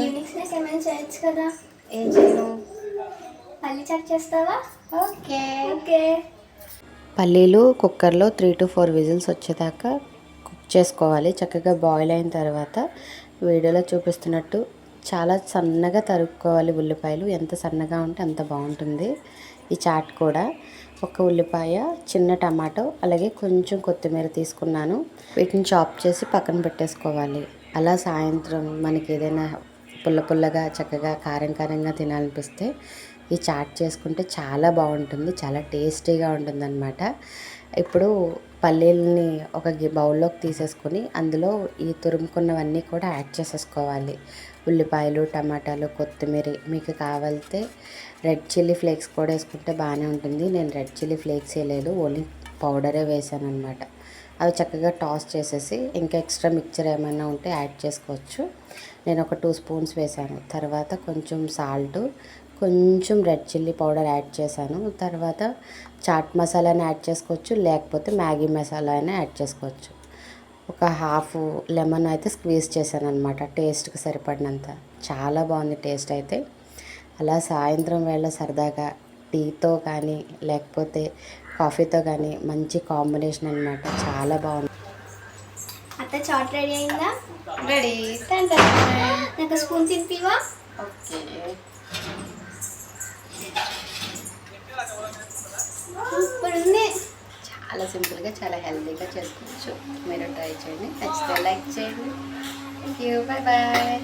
Evening snack ఏమైనా చేయొచ్చు కదా. ఏం చేయను? పల్లి చాట్ చేస్తావా? Okay okay. పల్లీలు కుక్కర్లో 3 to 4 విజిల్స్ వచ్చేదాకా కుక్ చేసుకోవాలి. చక్కగా బాయిల్ అయిన తర్వాత వీడియోలో చూపిస్తున్నట్టు చాలా సన్నగా తరుక్కోవాలి. ఉల్లిపాయలు ఎంత సన్నగా ఉంటే అంత బాగుంటుంది ఈ చాట్ కూడా. ఒక ఉల్లిపాయ, చిన్న టమాటో, అలాగే కొంచెం కొత్తిమీర తీసుకున్నాను. వీటిని చాప్ చేసి పక్కన పెట్టేసుకోవాలి. అలా సాయంత్రం మనకి ఏదైనా పుల్ల పుల్లగా చక్కగా కారం కారంగా తినాలనిపిస్తే ఈ చాట్ చేసుకుంటే చాలా బాగుంటుంది. చాలా టేస్టీగా ఉంటుందన్నమాట. ఇప్పుడు పల్లీలని ఒక బౌల్లోకి తీసేసుకొని అందులో ఈ తురుముకున్నవన్నీ కూడా యాడ్ చేసేసుకోవాలి. ఉల్లిపాయలు, టమాటాలు, కొత్తిమీర, మీకు కావాలితే రెడ్ చిల్లీ ఫ్లేక్స్ కూడా వేసుకుంటే బాగానే ఉంటుంది. నేను రెడ్ చిల్లీ ఫ్లేక్స్ వేయలేదు, ఓన్లీ పౌడరే వేసాను అనమాట. అవి చక్కగా టాస్ చేసేసి ఇంకా ఎక్స్ట్రా మిక్చర్ ఏమైనా ఉంటే యాడ్ చేసుకోవచ్చు. నేను ఒక 2 స్పూన్స్ వేసాను. తర్వాత కొంచెం సాల్ట్, కొంచెం రెడ్ చిల్లీ పౌడర్ యాడ్ చేశాను. తర్వాత చాట్ మసాలాని యాడ్ చేసుకోవచ్చు, లేకపోతే మ్యాగీ మసాలా అయినా యాడ్ చేసుకోవచ్చు. ఒక హాఫ్ లెమన్ అయితే స్క్వీజ్ చేశాను అనమాట, టేస్ట్కి సరిపడినంత. చాలా బాగుంది టేస్ట్ అయితే. అలా సాయంత్రం వేళ సరదాగా టీతో కానీ లేకపోతే కాఫీతో కానీ మంచి కాంబినేషన్ అనమాట. చాలా బాగుంది. అత్త చాట్ రెడీ అయిందా? రెడీ. నాకు స్పూన్ తినిపివా? ఓకే. సూపర్ ఉంది. చాలా సింపుల్గా చాలా హెల్తీగా చేసుకోవచ్చు. మీరు ట్రై చేయండి. నచ్చితే లైక్ చేయండి. Thank you. Bye bye.